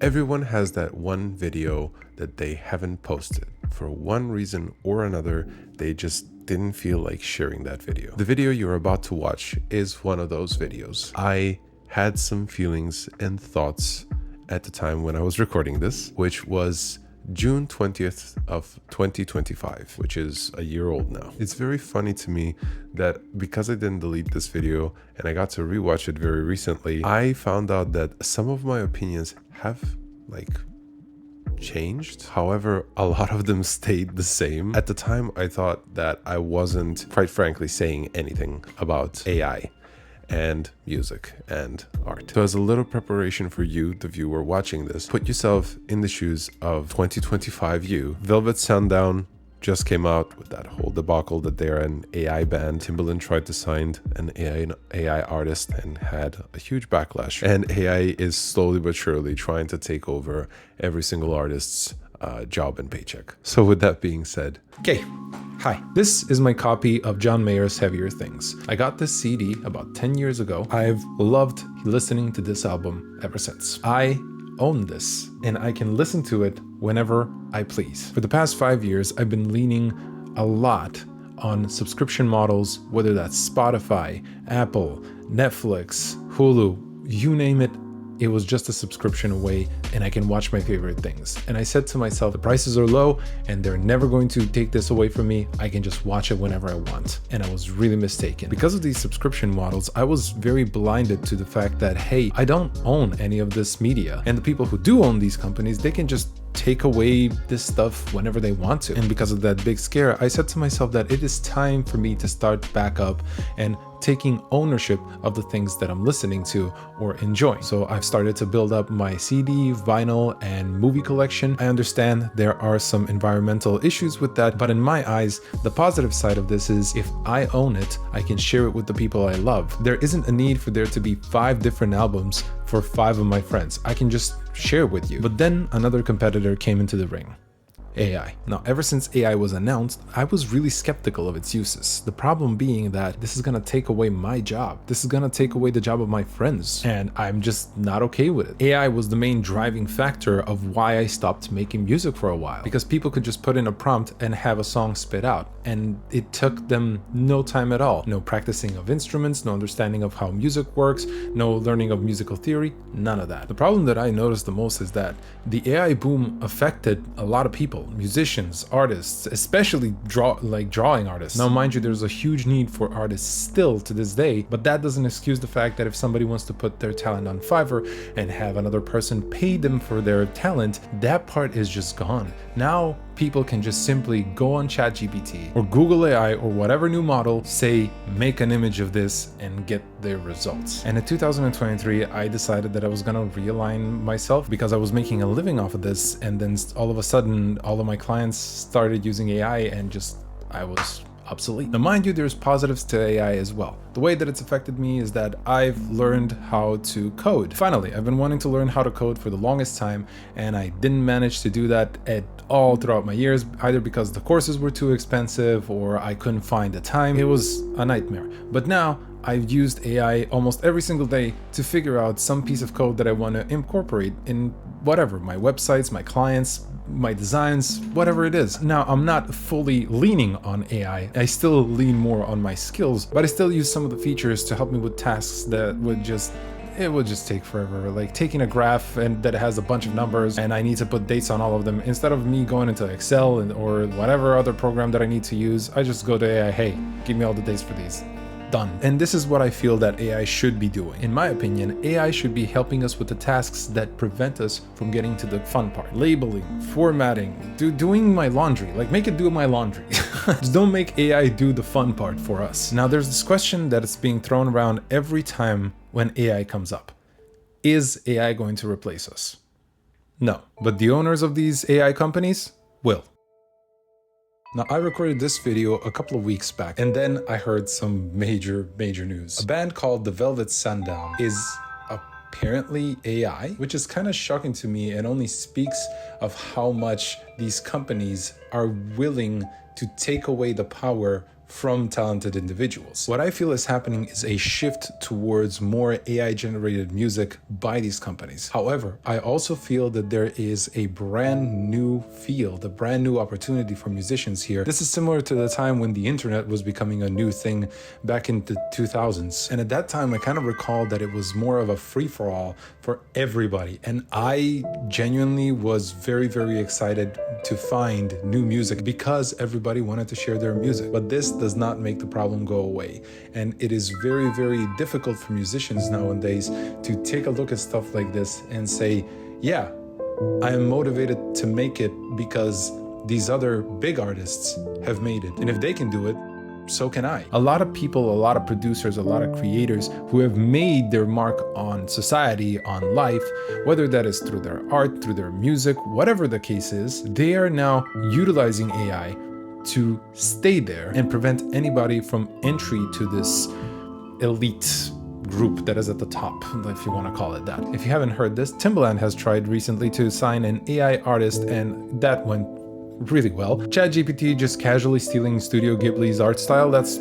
Everyone has that one video that they haven't posted. For one reason or another, they just didn't feel like sharing that video. The video you're about to watch is one of those videos. I had some feelings and thoughts at the time when I was recording this, which was June 20th of 2025, which is a year old now. It's very funny to me that because I didn't delete this video and I got to rewatch it very recently, I found out that some of my opinions have changed. However, a lot of them stayed the same. At the time, I thought that I wasn't, quite frankly, saying anything about AI and music and art. So as a little preparation for you, the viewer watching this, put yourself in the shoes of 2025 you. Velvet Sundown just came out with that whole debacle that they're an AI band. Timbaland tried to sign an AI artist and had a huge backlash. And AI is slowly but surely trying to take over every single artist's job and paycheck. So with that being said, okay. Hi, this is my copy of John Mayer's Heavier Things. I got this CD about 10 years ago. I've loved listening to this album ever since. I own this and I can listen to it whenever I please. For the past 5 years, I've been leaning a lot on subscription models, whether that's Spotify, Apple, Netflix, Hulu, you name it. It was just a subscription away and I can watch my favorite things. And I said to myself, the prices are low and they're never going to take this away from me. I can just watch it whenever I want. And I was really mistaken. Because of these subscription models, I was very blinded to the fact that, hey, I don't own any of this media. And the people who do own these companies, they can just take away this stuff whenever they want to. And because of that big scare, I said to myself that it is time for me to start back up and taking ownership of the things that I'm listening to or enjoying. So I've started to build up my CD, vinyl, and movie collection. I understand there are some environmental issues with that, but in my eyes, the positive side of this is if I own it, I can share it with the people I love. There isn't a need for there to be 5 different albums for 5 of my friends. I can just share it with you. But then another competitor came into the ring. AI. Now, ever since AI was announced, I was really skeptical of its uses. The problem being that this is gonna take away my job. This is gonna take away the job of my friends, and I'm just not okay with it. AI was the main driving factor of why I stopped making music for a while, because people could just put in a prompt and have a song spit out, and it took them no time at all. No practicing of instruments, no understanding of how music works, no learning of musical theory, none of that. The problem that I noticed the most is that the AI boom affected a lot of people. Musicians, artists, especially drawing artists. Now, mind you, there's a huge need for artists still to this day, but that doesn't excuse the fact that if somebody wants to put their talent on Fiverr and have another person pay them for their talent, that part is just gone. Now, people can just simply go on ChatGPT or Google AI or whatever new model, say, make an image of this and get their results. And in 2023, I decided that I was gonna realign myself because I was making a living off of this. And then all of a sudden, all of my clients started using AI and I was obsolete. Now, mind you, there's positives to AI as well. The way that it's affected me is that I've learned how to code. Finally, I've been wanting to learn how to code for the longest time, and I didn't manage to do that at all throughout my years, either because the courses were too expensive or I couldn't find the time. It was a nightmare. But now, I've used AI almost every single day to figure out some piece of code that I want to incorporate in whatever, my websites, my clients, my designs, whatever it is. Now, I'm not fully leaning on AI. I still lean more on my skills, but I still use some of the features to help me with tasks that would just take forever. Like taking a graph and that has a bunch of numbers and I need to put dates on all of them. Instead of me going into Excel or whatever other program that I need to use, I just go to AI, hey, give me all the dates for these. Done. And this is what I feel that AI should be doing. In my opinion, AI should be helping us with the tasks that prevent us from getting to the fun part. Labeling, formatting, doing my laundry. Like, make it do my laundry. Just don't make AI do the fun part for us. Now, there's this question that is being thrown around every time when AI comes up. Is AI going to replace us? No, but the owners of these AI companies will. Now, I recorded this video a couple of weeks back, and then I heard some major news. A band called The Velvet Sundown is apparently AI, which is kind of shocking to me and only speaks of how much these companies are willing to take away the power from talented individuals. What I feel is happening is a shift towards more AI-generated music by these companies. However, I also feel that there is a brand new field, a brand new opportunity for musicians here. This is similar to the time when the internet was becoming a new thing back in the 2000s. And at that time, I kind of recall that it was more of a free-for-all for everybody. And I genuinely was very, very excited to find new music because everybody wanted to share their music. But this does not make the problem go away. And it is very, very difficult for musicians nowadays to take a look at stuff like this and say, yeah, I am motivated to make it because these other big artists have made it. And if they can do it, so can I. A lot of people, a lot of producers, a lot of creators who have made their mark on society, on life, whether that is through their art, through their music, whatever the case is, they are now utilizing AI to stay there and prevent anybody from entry to this elite group that is at the top, if you want to call it that. If you haven't heard this, Timbaland has tried recently to sign an AI artist and that went really well. ChatGPT just casually stealing Studio Ghibli's art style, that's,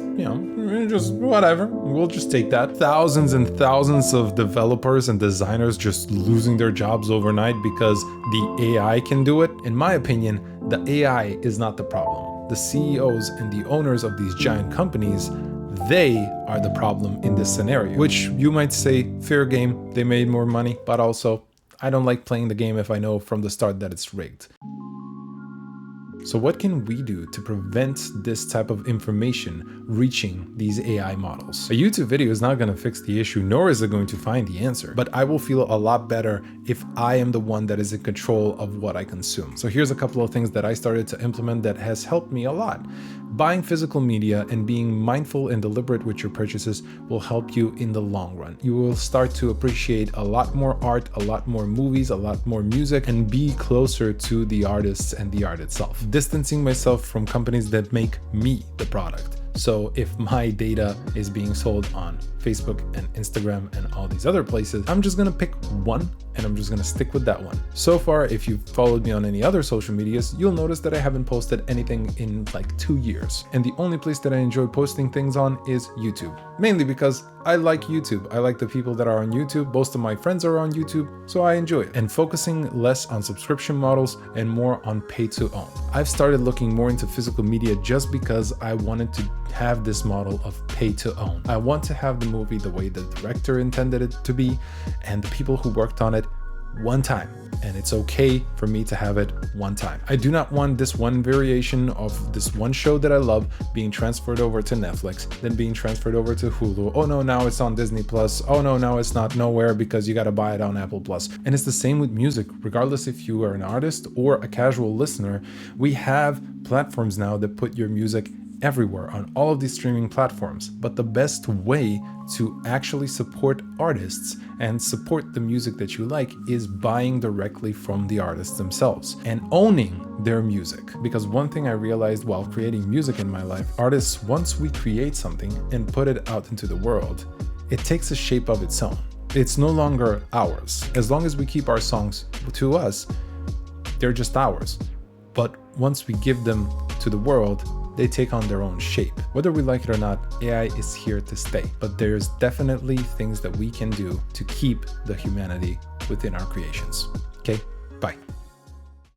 just whatever. We'll just take that. Thousands and thousands of developers and designers just losing their jobs overnight because the AI can do it. In my opinion, the AI is not the problem. The CEOs and the owners of these giant companies, they are the problem in this scenario, which you might say, fair game, they made more money, but also I don't like playing the game if I know from the start that it's rigged. So what can we do to prevent this type of information reaching these AI models? A YouTube video is not going to fix the issue, nor is it going to find the answer, but I will feel a lot better if I am the one that is in control of what I consume. So here's a couple of things that I started to implement that has helped me a lot. Buying physical media and being mindful and deliberate with your purchases will help you in the long run. You will start to appreciate a lot more art, a lot more movies, a lot more music, and be closer to the artists and the art itself. Distancing myself from companies that make me the product. So if my data is being sold on Facebook and Instagram and all these other places, I'm just gonna pick one and I'm just gonna stick with that one. So far, if you've followed me on any other social medias, you'll notice that I haven't posted anything in like 2 years. And the only place that I enjoy posting things on is YouTube. Mainly because I like YouTube. I like the people that are on YouTube. Most of my friends are on YouTube, so I enjoy it. And focusing less on subscription models and more on pay to own. I've started looking more into physical media just because I wanted to have this model of pay to own. I want to have the movie the way the director intended it to be and the people who worked on it one time, and it's okay for me to have it one time. I do not want this one variation of this one show that I love being transferred over to Netflix, then being transferred over to Hulu. Oh no, now it's on Disney Plus. Oh no, now it's not nowhere because you got to buy it on Apple Plus. And it's the same with music. Regardless if you are an artist or a casual listener, we have platforms now that put your music everywhere on all of these streaming platforms. But the best way to actually support artists and support the music that you like is buying directly from the artists themselves and owning their music. Because one thing I realized while creating music in my life, artists, once we create something and put it out into the world, it takes a shape of its own. It's no longer ours. As long as we keep our songs to us, they're just ours. But once we give them to the world, they take on their own shape. Whether we like it or not, AI is here to stay. But there's definitely things that we can do to keep the humanity within our creations. Okay, bye.